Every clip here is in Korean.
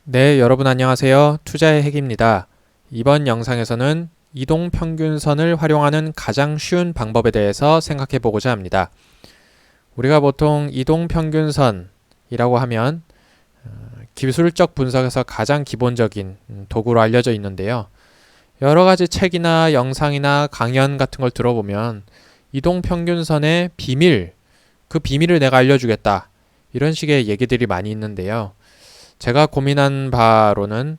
네, 여러분 안녕하세요. 투자의 핵입니다. 이번 영상에서는 이동평균선을 활용하는 가장 쉬운 방법에 대해서 생각해 보고자 합니다. 우리가 보통 이동평균선이라고 하면 기술적 분석에서 가장 기본적인 도구로 알려져 있는데요. 여러 가지 책이나 영상이나 강연 같은 걸 들어보면 이동평균선의 비밀, 그 비밀을 내가 알려주겠다. 이런 식의 얘기들이 많이 있는데요. 제가 고민한 바로는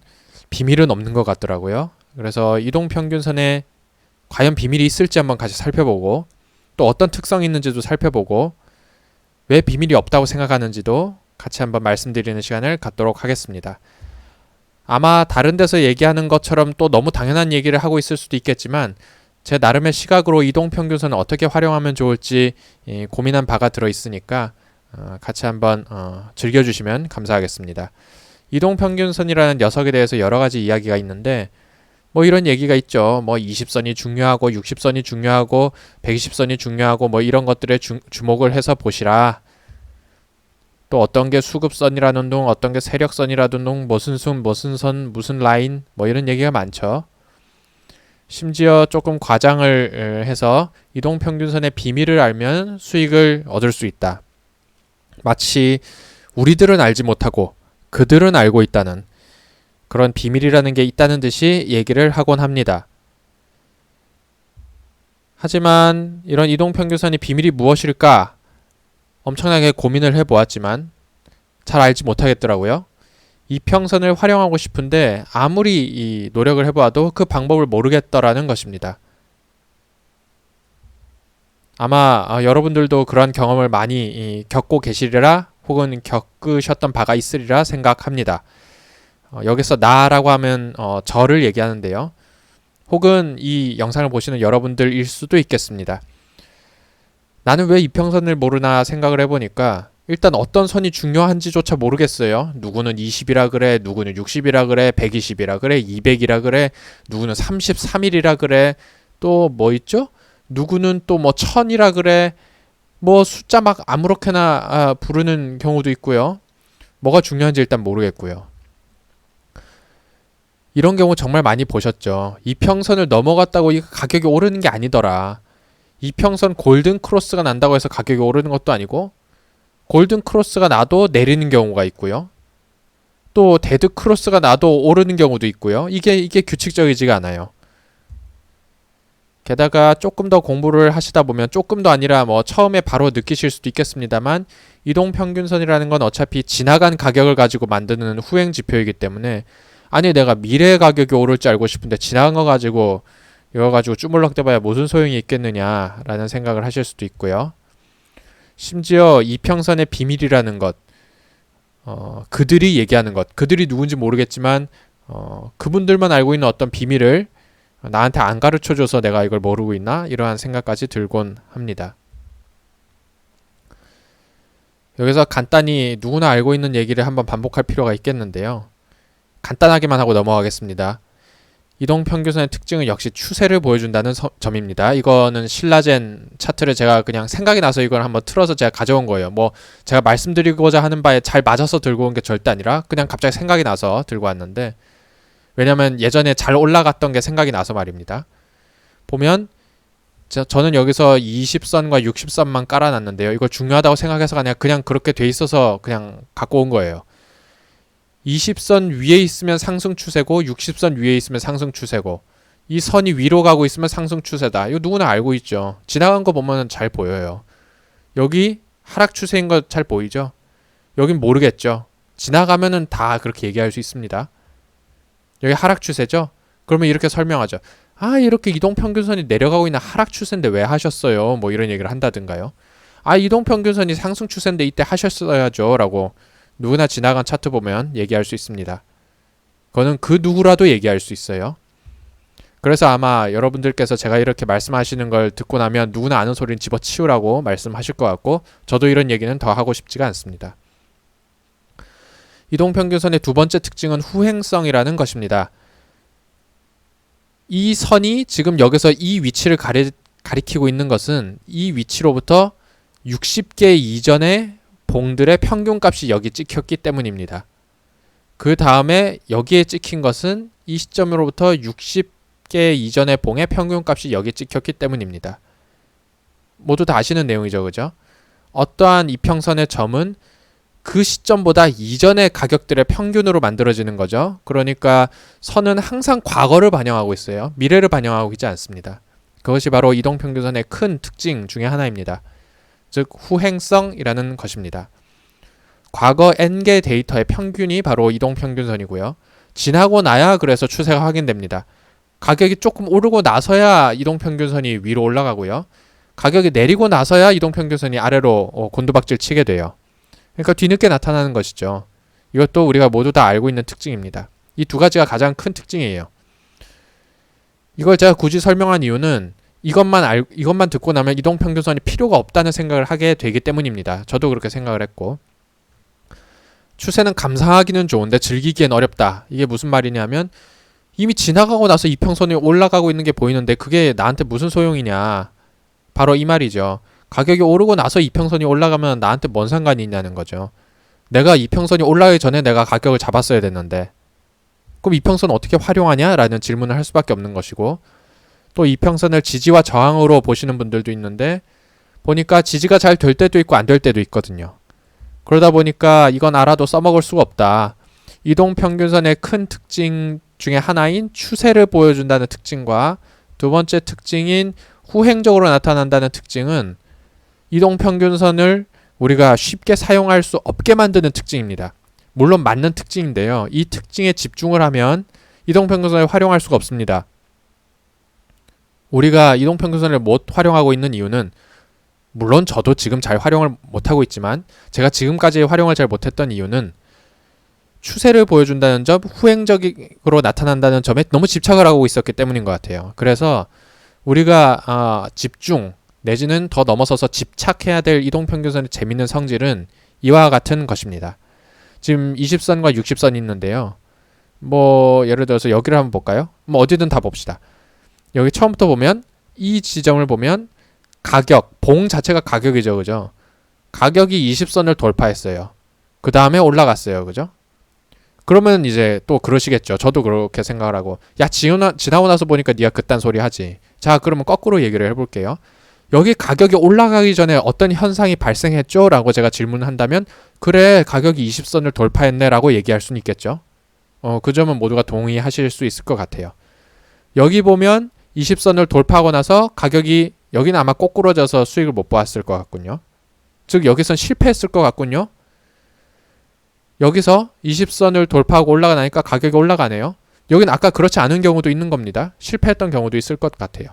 비밀은 없는 것 같더라고요. 그래서 이동평균선에 과연 비밀이 있을지 한번 같이 살펴보고 또 어떤 특성이 있는지도 살펴보고 왜 비밀이 없다고 생각하는지도 같이 한번 말씀드리는 시간을 갖도록 하겠습니다. 아마 다른 데서 얘기하는 것처럼 또 너무 당연한 얘기를 하고 있을 수도 있겠지만 제 나름의 시각으로 이동평균선을 어떻게 활용하면 좋을지 고민한 바가 들어있으니까 같이 한번 즐겨주시면 감사하겠습니다. 이동평균선이라는 녀석에 대해서 여러 가지 이야기가 있는데 뭐 이런 얘기가 있죠. 뭐 20선이 중요하고 60선이 중요하고 120선이 중요하고 뭐 이런 것들에 주목을 해서 보시라. 또 어떤 게 수급선이라는 둥, 어떤 게 세력선이라는 둥, 무슨 순, 무슨 선, 무슨 라인 뭐 이런 얘기가 많죠. 심지어 조금 과장을 해서 이동평균선의 비밀을 알면 수익을 얻을 수 있다. 마치 우리들은 알지 못하고 그들은 알고 있다는 그런 비밀이라는 게 있다는 듯이 얘기를 하곤 합니다. 하지만 이런 이동평균선의 비밀이 무엇일까? 엄청나게 고민을 해보았지만 잘 알지 못하겠더라고요. 이평선을 활용하고 싶은데 아무리 노력을 해보아도 그 방법을 모르겠더라는 것입니다. 아마 여러분들도 그런 경험을 많이 겪고 계시리라 혹은 겪으셨던 바가 있으리라 생각합니다. 여기서 나라고 하면 저를 얘기하는데요. 혹은 이 영상을 보시는 여러분들일 수도 있겠습니다. 나는 왜 이평선을 모르나 생각을 해보니까 일단 어떤 선이 중요한지조차 모르겠어요. 누구는 20이라 그래, 누구는 60이라 그래, 120이라 그래, 200이라 그래, 누구는 33이라 그래, 또 뭐 있죠? 누구는 또 뭐 1000이라 그래, 뭐 숫자 막 아무렇게나 부르는 경우도 있고요. 뭐가 중요한지 일단 모르겠고요. 이런 경우 정말 많이 보셨죠. 이평선을 넘어갔다고 이 가격이 오르는 게 아니더라. 이평선 골든 크로스가 난다고 해서 가격이 오르는 것도 아니고 골든 크로스가 나도 내리는 경우가 있고요. 또 데드 크로스가 나도 오르는 경우도 있고요. 이게 규칙적이지가 않아요. 게다가 조금 더 공부를 하시다 보면 조금 더 아니라 뭐 처음에 바로 느끼실 수도 있겠습니다만 이동평균선이라는 건 어차피 지나간 가격을 가지고 만드는 후행 지표이기 때문에 아니 내가 미래 가격이 오를지 알고 싶은데 지나간 거 가지고 이거 가지고 쭈물럭대봐야 무슨 소용이 있겠느냐라는 생각을 하실 수도 있고요. 심지어 이평선의 비밀이라는 것 그들이 얘기하는 것 그들이 누군지 모르겠지만 그분들만 알고 있는 어떤 비밀을 나한테 안 가르쳐줘서 내가 이걸 모르고 있나? 이러한 생각까지 들곤 합니다. 여기서 간단히 누구나 알고 있는 얘기를 한번 반복할 필요가 있겠는데요. 간단하게만 하고 넘어가겠습니다. 이동평균선의 특징은 역시 추세를 보여준다는 점입니다. 이거는 신라젠 차트를 제가 그냥 생각이 나서 이걸 한번 틀어서 제가 가져온 거예요. 뭐 제가 말씀드리고자 하는 바에 잘 맞아서 들고 온 게 절대 아니라 그냥 갑자기 생각이 나서 들고 왔는데 왜냐면 예전에 잘 올라갔던 게 생각이 나서 말입니다. 보면 저는 여기서 20선과 60선만 깔아놨는데요. 이걸 중요하다고 생각해서가 아니라 그냥 그렇게 돼 있어서 그냥 갖고 온 거예요. 20선 위에 있으면 상승 추세고 60선 위에 있으면 상승 추세고 이 선이 위로 가고 있으면 상승 추세다. 이거 누구나 알고 있죠. 지나간 거 보면 잘 보여요. 여기 하락 추세인 거 잘 보이죠? 여긴 모르겠죠. 지나가면은 다 그렇게 얘기할 수 있습니다. 여기 하락 추세죠? 그러면 이렇게 설명하죠. 이렇게 이동평균선이 내려가고 있는 하락 추세인데 왜 하셨어요? 뭐 이런 얘기를 한다든가요. 이동평균선이 상승 추세인데 이때 하셨어야죠. 라고 누구나 지나간 차트 보면 얘기할 수 있습니다. 그거는 그 누구라도 얘기할 수 있어요. 그래서 아마 여러분들께서 제가 이렇게 말씀하시는 걸 듣고 나면 누구나 아는 소리는 집어치우라고 말씀하실 것 같고 저도 이런 얘기는 더 하고 싶지가 않습니다. 이동평균선의 두 번째 특징은 후행성이라는 것입니다. 이 선이 지금 여기서 이 위치를 가리키고 있는 것은 이 위치로부터 60개 이전의 봉들의 평균값이 여기 찍혔기 때문입니다. 그 다음에 여기에 찍힌 것은 이 시점으로부터 60개 이전의 봉의 평균값이 여기에 찍혔기 때문입니다. 모두 다 아시는 내용이죠, 그죠? 어떠한 이평선의 점은 그 시점보다 이전의 가격들의 평균으로 만들어지는 거죠. 그러니까 선은 항상 과거를 반영하고 있어요. 미래를 반영하고 있지 않습니다. 그것이 바로 이동평균선의 큰 특징 중에 하나입니다. 즉 후행성이라는 것입니다. 과거 n개 데이터의 평균이 바로 이동평균선이고요. 지나고 나야 그래서 추세가 확인됩니다. 가격이 조금 오르고 나서야 이동평균선이 위로 올라가고요. 가격이 내리고 나서야 이동평균선이 아래로 곤두박질 치게 돼요. 그러니까 뒤늦게 나타나는 것이죠. 이것도 우리가 모두 다 알고 있는 특징입니다. 이 두 가지가 가장 큰 특징이에요. 이걸 제가 굳이 설명한 이유는 이것만 듣고 나면 이동평균선이 필요가 없다는 생각을 하게 되기 때문입니다. 저도 그렇게 생각을 했고, 추세는 감상하기는 좋은데 즐기기엔 어렵다. 이게 무슨 말이냐면 이미 지나가고 나서 이평선이 올라가고 있는 게 보이는데 그게 나한테 무슨 소용이냐. 바로 이 말이죠. 가격이 오르고 나서 이평선이 올라가면 나한테 뭔 상관이 있냐는 거죠. 내가 이평선이 올라가기 전에 내가 가격을 잡았어야 됐는데 그럼 이평선 어떻게 활용하냐? 라는 질문을 할 수밖에 없는 것이고, 또 이평선을 지지와 저항으로 보시는 분들도 있는데 보니까 지지가 잘 될 때도 있고 안 될 때도 있거든요. 그러다 보니까 이건 알아도 써먹을 수가 없다. 이동평균선의 큰 특징 중에 하나인 추세를 보여준다는 특징과 두 번째 특징인 후행적으로 나타난다는 특징은 이동평균선을 우리가 쉽게 사용할 수 없게 만드는 특징입니다. 물론 맞는 특징인데요. 이 특징에 집중을 하면 이동평균선을 활용할 수가 없습니다. 우리가 이동평균선을 못 활용하고 있는 이유는, 물론 저도 지금 잘 활용을 못하고 있지만 제가 지금까지 활용을 잘 못했던 이유는 추세를 보여준다는 점, 후행적으로 나타난다는 점에 너무 집착을 하고 있었기 때문인 것 같아요. 그래서 우리가 집중 내지는 더 넘어서서 집착해야 될 이동평균선의 재밌는 성질은 이와 같은 것입니다. 지금 20선과 60선이 있는데요. 예를 들어서 여기를 한번 볼까요? 어디든 다 봅시다. 여기 처음부터 보면 이 지점을 보면 가격, 봉 자체가 가격이죠, 그죠? 가격이 20선을 돌파했어요. 그 다음에 올라갔어요, 그죠? 그러면 이제 또 그러시겠죠. 저도 그렇게 생각을 하고, 야, 지나고 나서 보니까 네가 그딴 소리 하지. 자, 그러면 거꾸로 얘기를 해볼게요. 여기 가격이 올라가기 전에 어떤 현상이 발생했죠? 라고 제가 질문을 한다면, 그래, 가격이 20선을 돌파했네 라고 얘기할 수는 있겠죠. 그 점은 모두가 동의하실 수 있을 것 같아요. 여기 보면 20선을 돌파하고 나서 가격이, 여기는 아마 꼬꾸러져서 수익을 못 보았을 것 같군요. 즉 여기선 실패했을 것 같군요. 여기서 20선을 돌파하고 올라가니까 가격이 올라가네요. 여기는 아까 그렇지 않은 경우도 있는 겁니다. 실패했던 경우도 있을 것 같아요.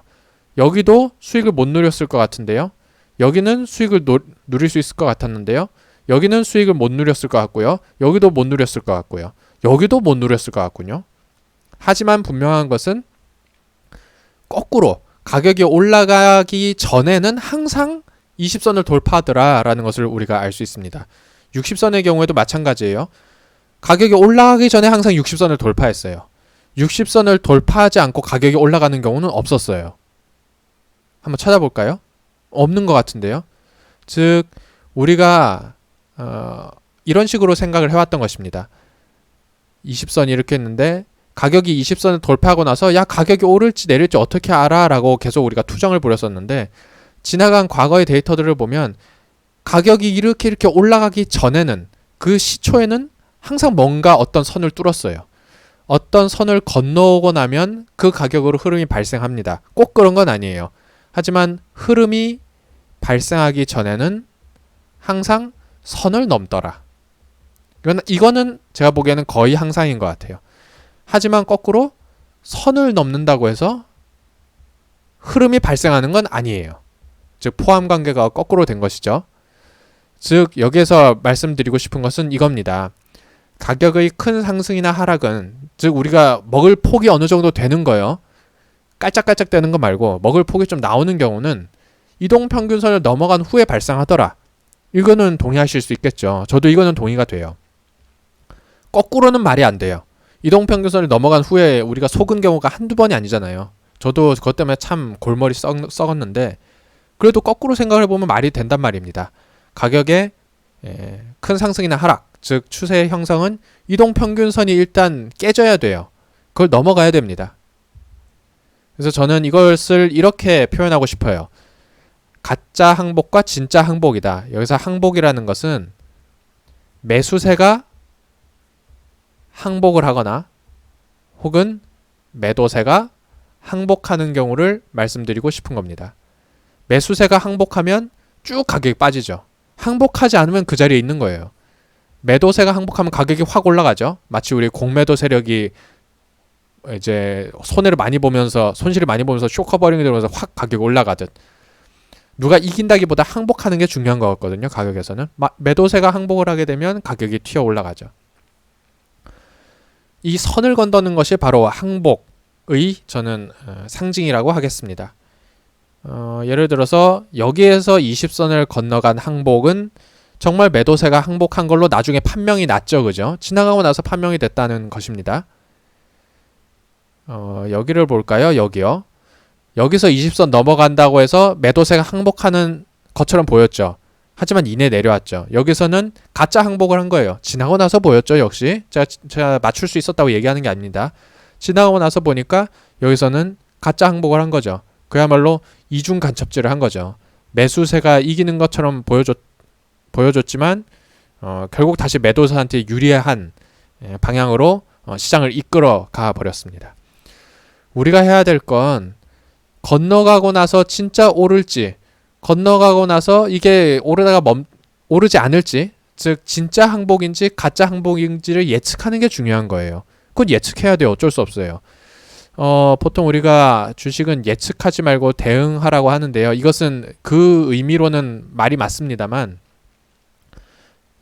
여기도 수익을 못 누렸을 것 같은데요. 여기는 수익을 누릴 수 있을 것 같았는데요. 여기는 수익을 못 누렸을 것 같고요. 여기도 못 누렸을 것 같고요. 여기도 못 누렸을 것 같군요. 하지만 분명한 것은 거꾸로 가격이 올라가기 전에는 항상 20선을 돌파하더라 라는 것을 우리가 알 수 있습니다. 60선의 경우에도 마찬가지예요. 가격이 올라가기 전에 항상 60선을 돌파했어요. 60선을 돌파하지 않고 가격이 올라가는 경우는 없었어요. 한번 찾아볼까요? 없는 것 같은데요. 즉 우리가 이런 식으로 생각을 해왔던 것입니다. 20선이 이렇게 했는데 가격이 20선을 돌파하고 나서 야, 가격이 오를지 내릴지 어떻게 알아? 라고 계속 우리가 투정을 부렸었는데, 지나간 과거의 데이터들을 보면 가격이 이렇게 올라가기 전에는, 그 시초에는 항상 뭔가 어떤 선을 뚫었어요. 어떤 선을 건너오고 나면 그 가격으로 흐름이 발생합니다. 꼭 그런 건 아니에요. 하지만 흐름이 발생하기 전에는 항상 선을 넘더라. 이거는 제가 보기에는 거의 항상인 것 같아요. 하지만 거꾸로 선을 넘는다고 해서 흐름이 발생하는 건 아니에요. 즉 포함 관계가 거꾸로 된 것이죠. 즉 여기에서 말씀드리고 싶은 것은 이겁니다. 가격의 큰 상승이나 하락은, 즉 우리가 먹을 폭이 어느 정도 되는 거요. 깔짝깔짝 되는 거 말고 먹을 폭이 좀 나오는 경우는 이동평균선을 넘어간 후에 발생하더라. 이거는 동의하실 수 있겠죠. 저도 이거는 동의가 돼요. 거꾸로는 말이 안 돼요. 이동평균선을 넘어간 후에 우리가 속은 경우가 한두 번이 아니잖아요. 저도 그것 때문에 참 골머리 썩었는데, 그래도 거꾸로 생각을 해보면 말이 된단 말입니다. 가격의 큰 상승이나 하락, 즉 추세의 형성은 이동평균선이 일단 깨져야 돼요. 그걸 넘어가야 됩니다. 그래서 저는 이것을 이렇게 표현하고 싶어요. 가짜 항복과 진짜 항복이다. 여기서 항복이라는 것은 매수세가 항복을 하거나 혹은 매도세가 항복하는 경우를 말씀드리고 싶은 겁니다. 매수세가 항복하면 쭉 가격이 빠지죠. 항복하지 않으면 그 자리에 있는 거예요. 매도세가 항복하면 가격이 확 올라가죠. 마치 우리 공매도 세력이 이제 손해를 많이 보면서 손실을 많이 보면서 쇼커버링이 들어서 확 가격이 올라가듯 누가 이긴다기보다 항복하는 게 중요한 것 같거든요. 가격에서는 매도세가 항복을 하게 되면 가격이 튀어 올라가죠. 이 선을 건너는 것이 바로 항복의 저는 상징이라고 하겠습니다. 예를 들어서 여기에서 20선을 건너간 항복은 정말 매도세가 항복한 걸로 나중에 판명이 났죠. 그죠? 지나가고 나서 판명이 됐다는 것입니다. 여기를 볼까요? 여기요. 여기서 20선 넘어간다고 해서 매도세가 항복하는 것처럼 보였죠. 하지만 이내 내려왔죠. 여기서는 가짜 항복을 한 거예요. 지나고 나서 보였죠. 역시 제가 맞출 수 있었다고 얘기하는 게 아닙니다. 지나고 나서 보니까 여기서는 가짜 항복을 한 거죠. 그야말로 이중 간첩질을 한 거죠. 매수세가 이기는 것처럼 보여줬지만 결국 다시 매도사한테 유리한 방향으로 시장을 이끌어 가 버렸습니다. 우리가 해야 될 건 건너가고 나서 진짜 오를지, 건너가고 나서 이게 오르다가 오르지 않을지, 즉 진짜 항복인지 가짜 항복인지를 예측하는 게 중요한 거예요. 그건 예측해야 돼요. 어쩔 수 없어요. 보통 우리가 주식은 예측하지 말고 대응하라고 하는데요. 이것은 그 의미로는 말이 맞습니다만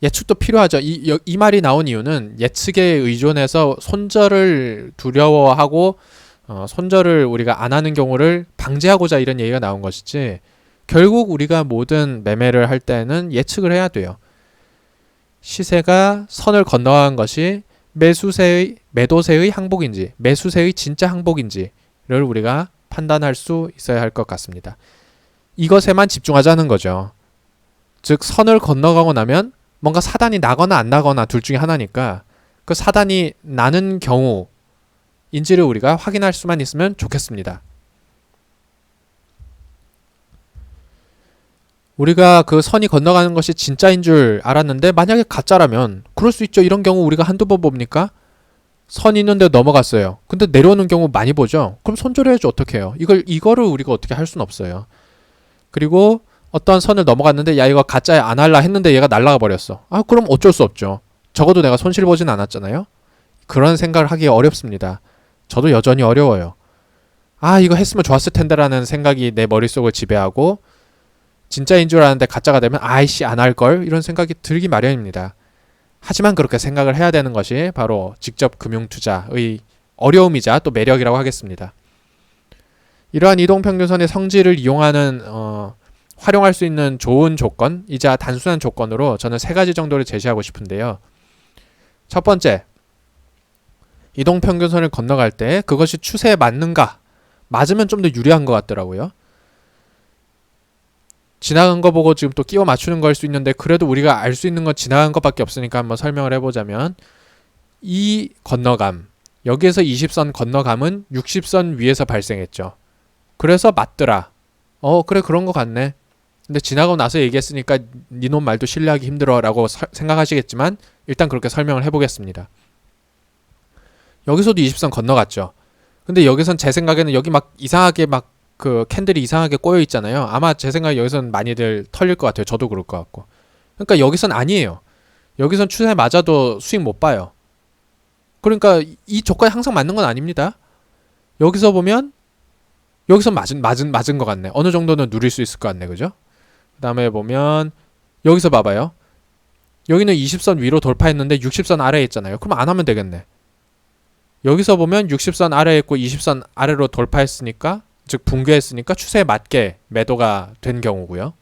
예측도 필요하죠. 이 말이 나온 이유는 예측에 의존해서 손절을 두려워하고 손절을 우리가 안 하는 경우를 방지하고자 이런 얘기가 나온 것이지, 결국 우리가 모든 매매를 할 때는 예측을 해야 돼요. 시세가 선을 건너간 것이 매도세의 항복인지 매수세의 진짜 항복인지를 우리가 판단할 수 있어야 할 것 같습니다. 이것에만 집중하자는 거죠. 즉 선을 건너가고 나면 뭔가 사단이 나거나 안 나거나 둘 중에 하나니까 그 사단이 나는 경우인지를 우리가 확인할 수만 있으면 좋겠습니다. 우리가 그 선이 건너가는 것이 진짜인 줄 알았는데 만약에 가짜라면 그럴 수 있죠. 이런 경우 우리가 한두 번 봅니까? 선 있는데 넘어갔어요. 근데 내려오는 경우 많이 보죠. 그럼 손절해야지 어떻게 해요? 이거를 우리가 어떻게 할 수는 없어요. 그리고 어떤 선을 넘어갔는데 야 이거 가짜야 안 할라 했는데 얘가 날아가 버렸어. 그럼 어쩔 수 없죠. 적어도 내가 손실 보진 않았잖아요. 그런 생각을 하기 어렵습니다. 저도 여전히 어려워요. 이거 했으면 좋았을 텐데라는 생각이 내 머릿속을 지배하고 진짜인 줄 알았는데 가짜가 되면 아이씨 안 할걸 이런 생각이 들기 마련입니다. 하지만 그렇게 생각을 해야 되는 것이 바로 직접 금융투자의 어려움이자 또 매력이라고 하겠습니다. 이러한 이동평균선의 성질을 이용하는 활용할 수 있는 좋은 조건이자 단순한 조건으로 저는 3가지 정도를 제시하고 싶은데요. 첫 번째, 이동평균선을 건너갈 때 그것이 추세에 맞는가? 맞으면 좀 더 유리한 것 같더라고요. 지나간 거 보고 지금 또 끼워 맞추는 걸 수 있는데 그래도 우리가 알 수 있는 건 지나간 것밖에 없으니까 한번 설명을 해보자면 이 건너감, 여기에서 20선 건너감은 60선 위에서 발생했죠. 그래서 맞더라. 그래 그런 것 같네. 근데 지나고 나서 얘기했으니까 니놈 말도 신뢰하기 힘들어 라고 생각하시겠지만 일단 그렇게 설명을 해보겠습니다. 여기서도 20선 건너갔죠. 근데 여기선 제 생각에는 여기 막 이상하게 막 그 캔들이 이상하게 꼬여 있잖아요. 아마 제 생각에 여기선 많이들 털릴 것 같아요. 저도 그럴 것 같고. 그러니까 여기선 아니에요. 여기선 추세 맞아도 수익 못 봐요. 그러니까 이 조건이 항상 맞는 건 아닙니다. 여기서 보면 여기서 맞은 것 같네. 어느 정도는 누릴 수 있을 것 같네. 그죠? 그 다음에 보면 여기서 봐봐요. 여기는 20선 위로 돌파했는데 60선 아래에 있잖아요. 그럼 안 하면 되겠네. 여기서 보면 60선 아래에 있고 20선 아래로 돌파했으니까, 즉 붕괴했으니까 추세에 맞게 매도가 된 경우고요.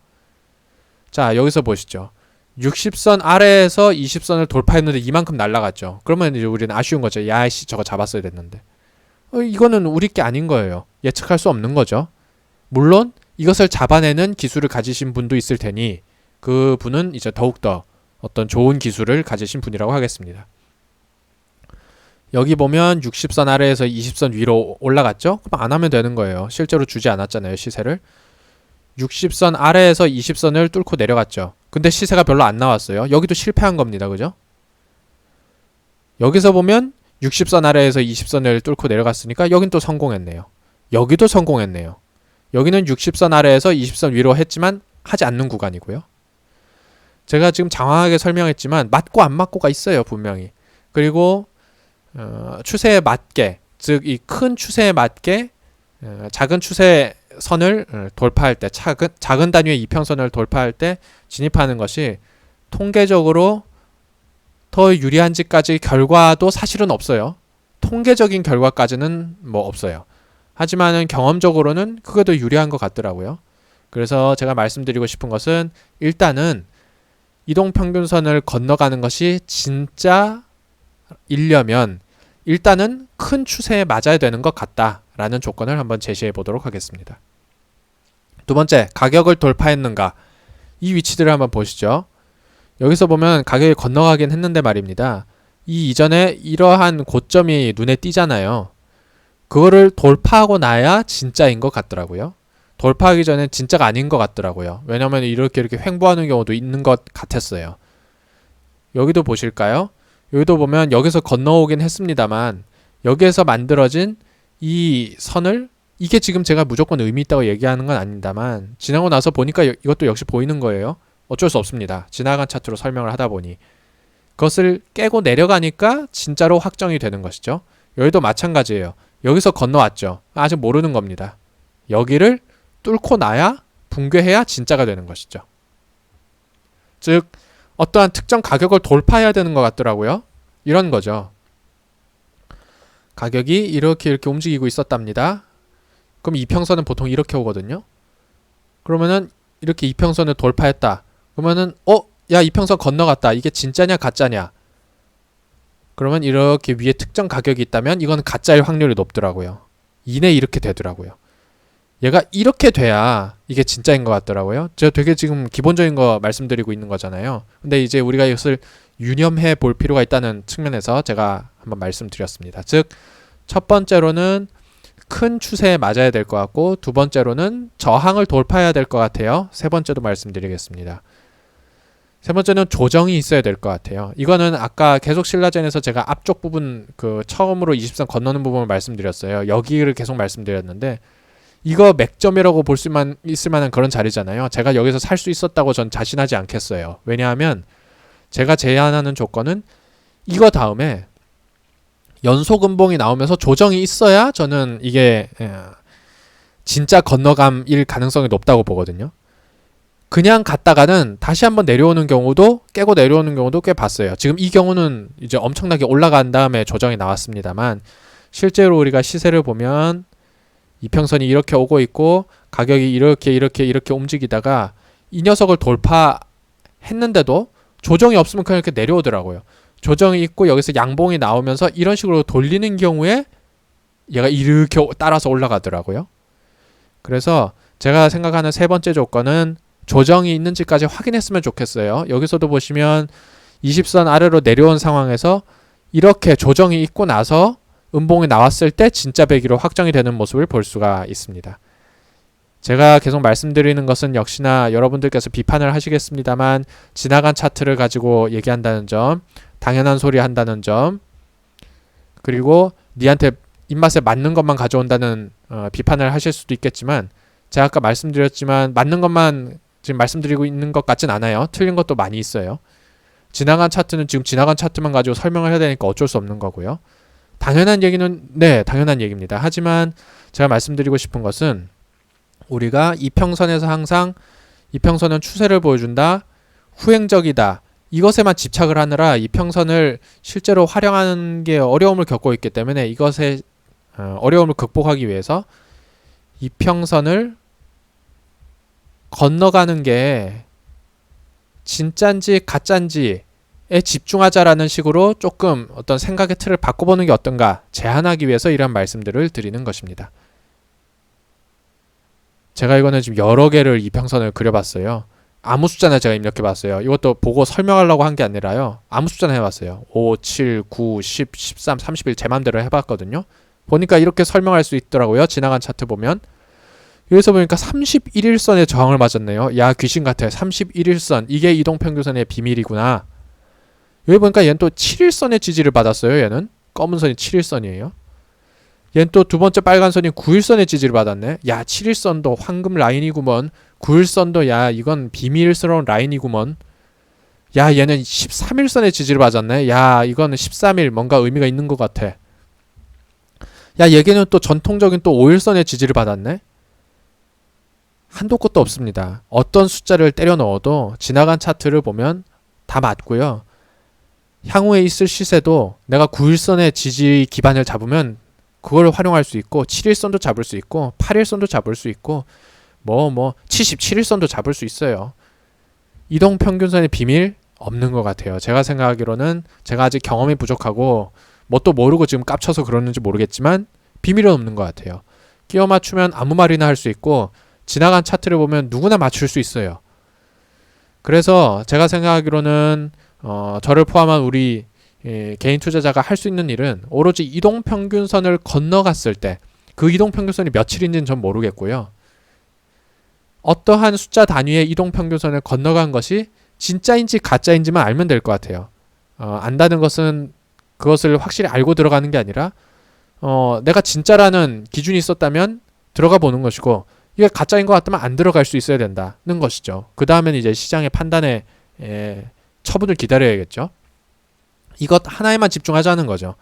자, 여기서 보시죠. 60선 아래에서 20선을 돌파했는데 이만큼 날아갔죠. 그러면 이제 우리는 아쉬운 거죠. 야이씨 저거 잡았어야 됐는데. 이거는 우리 게 아닌 거예요. 예측할 수 없는 거죠. 물론 이것을 잡아내는 기술을 가지신 분도 있을 테니 그 분은 이제 더욱더 어떤 좋은 기술을 가지신 분이라고 하겠습니다. 여기 보면 60선 아래에서 20선 위로 올라갔죠? 그럼 안 하면 되는 거예요. 실제로 주지 않았잖아요, 시세를. 60선 아래에서 20선을 뚫고 내려갔죠. 근데 시세가 별로 안 나왔어요. 여기도 실패한 겁니다. 그죠? 여기서 보면 60선 아래에서 20선을 뚫고 내려갔으니까 여긴 또 성공했네요. 여기도 성공했네요. 여기는 60선 아래에서 20선 위로 했지만 하지 않는 구간이고요. 제가 지금 장황하게 설명했지만 맞고 안 맞고가 있어요. 분명히. 그리고 추세에 맞게, 즉 이 큰 추세에 맞게 작은 추세선을 돌파할 때, 작은 단위의 이평선을 돌파할 때 진입하는 것이 통계적으로 더 유리한지까지 결과도 사실은 없어요. 통계적인 결과까지는 뭐 없어요. 하지만은 경험적으로는 그게 더 유리한 것 같더라고요. 그래서 제가 말씀드리고 싶은 것은 일단은 이동평균선을 건너가는 것이 진짜 일려면 일단은 큰 추세에 맞아야 되는 것 같다라는 조건을 한번 제시해 보도록 하겠습니다. 두 번째, 가격을 돌파했는가? 이 위치들을 한번 보시죠. 여기서 보면 가격이 건너가긴 했는데 말입니다. 이 이전에 이러한 고점이 눈에 띄잖아요. 그거를 돌파하고 나야 진짜인 것 같더라고요. 돌파하기 전에 진짜가 아닌 것 같더라고요. 왜냐하면 이렇게 횡보하는 경우도 있는 것 같았어요. 여기도 보실까요? 여기도 보면 여기서 건너오긴 했습니다만 여기에서 만들어진 이 선을 이게 지금 제가 무조건 의미 있다고 얘기하는 건 아닙니다만 지나고 나서 보니까 이것도 역시 보이는 거예요. 어쩔 수 없습니다. 지나간 차트로 설명을 하다 보니 그것을 깨고 내려가니까 진짜로 확정이 되는 것이죠. 여기도 마찬가지예요. 여기서 건너왔죠. 아직 모르는 겁니다. 여기를 뚫고 나야 붕괴해야 진짜가 되는 것이죠. 즉 어떠한 특정 가격을 돌파해야 되는 것 같더라고요. 이런 거죠. 가격이 이렇게 움직이고 있었답니다. 그럼 이평선은 보통 이렇게 오거든요. 그러면은 이렇게 이평선을 돌파했다. 그러면은 야 이평선 건너갔다. 이게 진짜냐 가짜냐. 그러면 이렇게 위에 특정 가격이 있다면 이건 가짜일 확률이 높더라고요. 이내 이렇게 되더라고요. 얘가 이렇게 돼야 이게 진짜인 것 같더라고요. 제가 되게 지금 기본적인 거 말씀드리고 있는 거잖아요. 근데 이제 우리가 이것을 유념해 볼 필요가 있다는 측면에서 제가 한번 말씀드렸습니다. 즉, 첫 번째로는 큰 추세에 맞아야 될 것 같고, 두 번째로는 저항을 돌파해야 될 것 같아요. 세 번째도 말씀드리겠습니다. 세 번째는 조정이 있어야 될 것 같아요. 이거는 아까 계속 신라젠에서 제가 앞쪽 부분 처음으로 20선 건너는 부분을 말씀드렸어요. 여기를 계속 말씀드렸는데 이거 맥점이라고 볼 수만 있을 만한 그런 자리잖아요. 제가 여기서 살 수 있었다고 전 자신하지 않겠어요. 왜냐하면 제가 제안하는 조건은 이거 다음에 연속 음봉이 나오면서 조정이 있어야 저는 이게 진짜 건너감일 가능성이 높다고 보거든요. 그냥 갔다가는 다시 한번 내려오는 경우도 깨고 내려오는 경우도 꽤 봤어요. 지금 이 경우는 이제 엄청나게 올라간 다음에 조정이 나왔습니다만 실제로 우리가 시세를 보면 이평선이 이렇게 오고 있고 가격이 이렇게 움직이다가 이 녀석을 돌파했는데도 조정이 없으면 그냥 이렇게 내려오더라고요. 조정이 있고 여기서 양봉이 나오면서 이런 식으로 돌리는 경우에 얘가 이렇게 따라서 올라가더라고요. 그래서 제가 생각하는 세 번째 조건은 조정이 있는지까지 확인했으면 좋겠어요. 여기서도 보시면 20선 아래로 내려온 상황에서 이렇게 조정이 있고 나서 음봉이 나왔을 때 진짜 배기로 확정이 되는 모습을 볼 수가 있습니다. 제가 계속 말씀드리는 것은 역시나 여러분들께서 비판을 하시겠습니다만 지나간 차트를 가지고 얘기한다는 점, 당연한 소리 한다는 점, 그리고 니한테 입맛에 맞는 것만 가져온다는 비판을 하실 수도 있겠지만 제가 아까 말씀드렸지만 맞는 것만 지금 말씀드리고 있는 것 같진 않아요. 틀린 것도 많이 있어요. 지나간 차트는 지금 지나간 차트만 가지고 설명을 해야 되니까 어쩔 수 없는 거고요. 당연한 얘기는 당연한 얘기입니다. 하지만 제가 말씀드리고 싶은 것은 우리가 이평선에서 항상 이평선은 추세를 보여준다, 후행적이다, 이것에만 집착을 하느라 이평선을 실제로 활용하는 게 어려움을 겪고 있기 때문에 이것의 어려움을 극복하기 위해서 이평선을 건너가는 게 진짠지 가짠지에 집중하자라는 식으로 조금 어떤 생각의 틀을 바꿔보는 게 어떤가 제안하기 위해서 이런 말씀들을 드리는 것입니다. 제가 이거는 지금 여러 개를 이평선을 그려봤어요. 아무 숫자나 제가 입력해봤어요. 이것도 보고 설명하려고 한 게 아니라요. 아무 숫자나 해봤어요. 5, 7, 9, 10, 13, 31 제 맘대로 해봤거든요. 보니까 이렇게 설명할 수 있더라고요. 지나간 차트 보면. 여기서 보니까 31일선에 저항을 맞았네요. 야, 귀신 같아. 31일선. 이게 이동평균선의 비밀이구나. 여기 보니까 얘는 또 7일선의 지지를 받았어요. 얘는. 검은 선이 7일선이에요. 얘는 또 두 번째 빨간 선이 9일선의 지지를 받았네. 야, 7일선도 황금 라인이구먼. 9일선도 야, 이건 비밀스러운 라인이구먼. 야, 얘는 13일선의 지지를 받았네. 야, 이거는 13일 뭔가 의미가 있는 것 같아. 야, 얘기는 또 전통적인 또 5일선의 지지를 받았네. 한도 끝도 없습니다. 어떤 숫자를 때려 넣어도 지나간 차트를 보면 다 맞고요. 향후에 있을 시세도 내가 9일선의 지지 기반을 잡으면 그걸 활용할 수 있고 7일선도 잡을 수 있고 8일선도 잡을 수 있고 77일선도 잡을 수 있어요. 이동평균선의 비밀 없는 것 같아요. 제가 생각하기로는 제가 아직 경험이 부족하고 뭣도 모르고 지금 깝쳐서 그러는지 모르겠지만 비밀은 없는 것 같아요. 끼워 맞추면 아무 말이나 할 수 있고 지나간 차트를 보면 누구나 맞출 수 있어요. 그래서 제가 생각하기로는 저를 포함한 우리 개인 투자자가 할 수 있는 일은 오로지 이동평균선을 건너갔을 때 그 이동평균선이 며칠인지는 전 모르겠고요. 어떠한 숫자 단위의 이동평균선을 건너간 것이 진짜인지 가짜인지만 알면 될 것 같아요. 안다는 것은 그것을 확실히 알고 들어가는 게 아니라 내가 진짜라는 기준이 있었다면 들어가 보는 것이고 이게 가짜인 것 같다면 안 들어갈 수 있어야 된다는 것이죠. 그 다음엔 이제 시장의 판단에 처분을 기다려야겠죠. 이것 하나에만 집중하자는 거죠.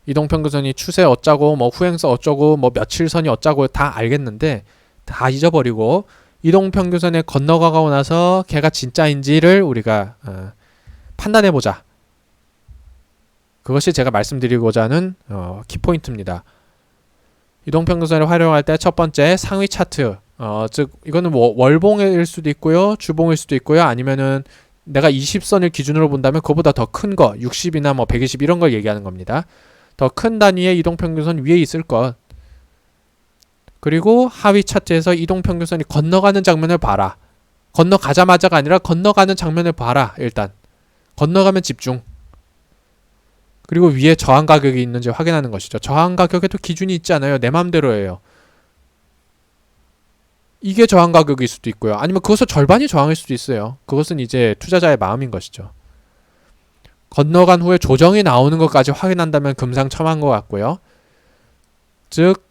이동평균선이 추세 어쩌고 후행서 어쩌고 며칠선이 어쩌고 다 알겠는데 다 잊어버리고 이동평균선에 건너가고 나서 걔가 진짜인지를 우리가 판단해보자. 그것이 제가 말씀드리고자 하는 키포인트입니다. 이동평균선을 활용할 때 첫 번째 상위 차트, 즉 이거는 월봉일 수도 있고요, 주봉일 수도 있고요, 아니면은 내가 20선을 기준으로 본다면 그보다 더 큰 거, 60이나 120 이런 걸 얘기하는 겁니다. 더 큰 단위의 이동평균선 위에 있을 것. 그리고 하위 차트에서 이동평균선이 건너가는 장면을 봐라. 건너가자마자가 아니라 건너가는 장면을 봐라. 일단 건너가면 집중. 그리고 위에 저항 가격이 있는지 확인하는 것이죠. 저항 가격에도 기준이 있지 않아요. 내 맘대로예요. 이게 저항 가격일 수도 있고요. 아니면 그것의 절반이 저항일 수도 있어요. 그것은 이제 투자자의 마음인 것이죠. 건너간 후에 조정이 나오는 것까지 확인한다면 금상첨화인 것 같고요. 즉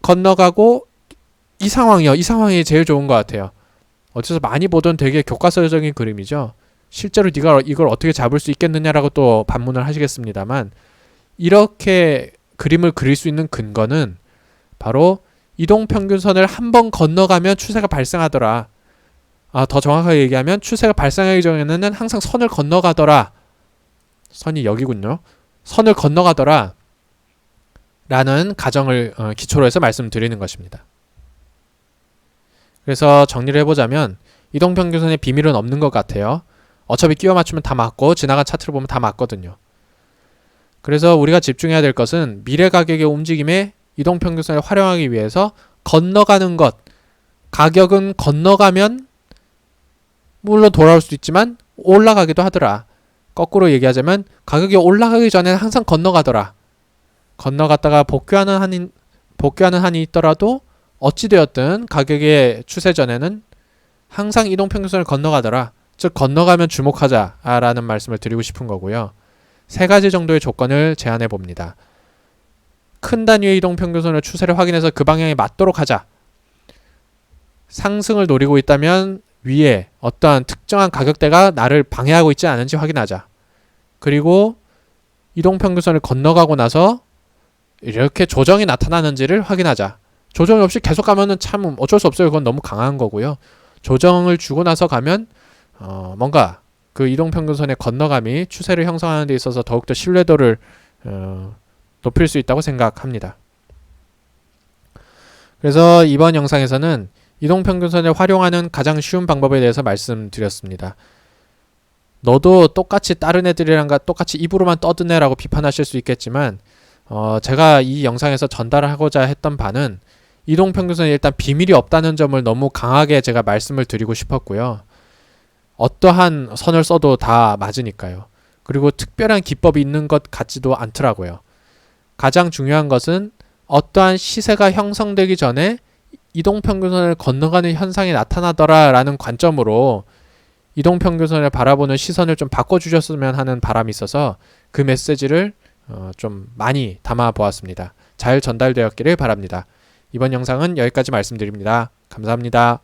건너가고 이 상황이요. 이 상황이 제일 좋은 것 같아요. 어디서 많이 보던 되게 교과서적인 그림이죠. 실제로 네가 이걸 어떻게 잡을 수 있겠느냐라고 또 반문을 하시겠습니다만 이렇게 그림을 그릴 수 있는 근거는 바로 이동평균선을 한번 건너가면 추세가 발생하더라. 더 정확하게 얘기하면 추세가 발생하기 전에는 항상 선을 건너가더라. 선이 여기군요. 선을 건너가더라. 라는 가정을 기초로 해서 말씀드리는 것입니다. 그래서 정리를 해보자면 이동평균선의 비밀은 없는 것 같아요. 어차피 끼워 맞추면 다 맞고 지나간 차트를 보면 다 맞거든요. 그래서 우리가 집중해야 될 것은 미래 가격의 움직임에 이동평균선을 활용하기 위해서 건너가는 것. 가격은 건너가면 물론 돌아올 수도 있지만 올라가기도 하더라. 거꾸로 얘기하자면 가격이 올라가기 전에는 항상 건너가더라. 건너갔다가 복귀하는 한이 있더라도 어찌되었든 가격의 추세 전에는 항상 이동평균선을 건너가더라. 즉 건너가면 주목하자라는 말씀을 드리고 싶은 거고요. 세 가지 정도의 조건을 제안해 봅니다. 큰 단위의 이동평균선의 추세를 확인해서 그 방향에 맞도록 하자. 상승을 노리고 있다면 위에 어떠한 특정한 가격대가 나를 방해하고 있지 않은지 확인하자. 그리고 이동평균선을 건너가고 나서 이렇게 조정이 나타나는지를 확인하자. 조정이 없이 계속 가면은 참 어쩔 수 없어요. 그건 너무 강한 거고요. 조정을 주고 나서 가면 뭔가 그 이동평균선의 건너감이 추세를 형성하는 데 있어서 더욱더 신뢰도를 높일 수 있다고 생각합니다. 그래서 이번 영상에서는 이동평균선을 활용하는 가장 쉬운 방법에 대해서 말씀드렸습니다. 너도 똑같이 다른 애들이랑 똑같이 입으로만 떠드네 라고 비판하실 수 있겠지만 제가 이 영상에서 전달하고자 했던 바는 이동평균선에 일단 비밀이 없다는 점을 너무 강하게 제가 말씀을 드리고 싶었고요. 어떠한 선을 써도 다 맞으니까요. 그리고 특별한 기법이 있는 것 같지도 않더라고요. 가장 중요한 것은 어떠한 시세가 형성되기 전에 이동평균선을 건너가는 현상이 나타나더라라는 관점으로 이동평균선을 바라보는 시선을 좀 바꿔주셨으면 하는 바람이 있어서 그 메시지를 좀 많이 담아 보았습니다. 잘 전달되었기를 바랍니다. 이번 영상은 여기까지 말씀드립니다. 감사합니다.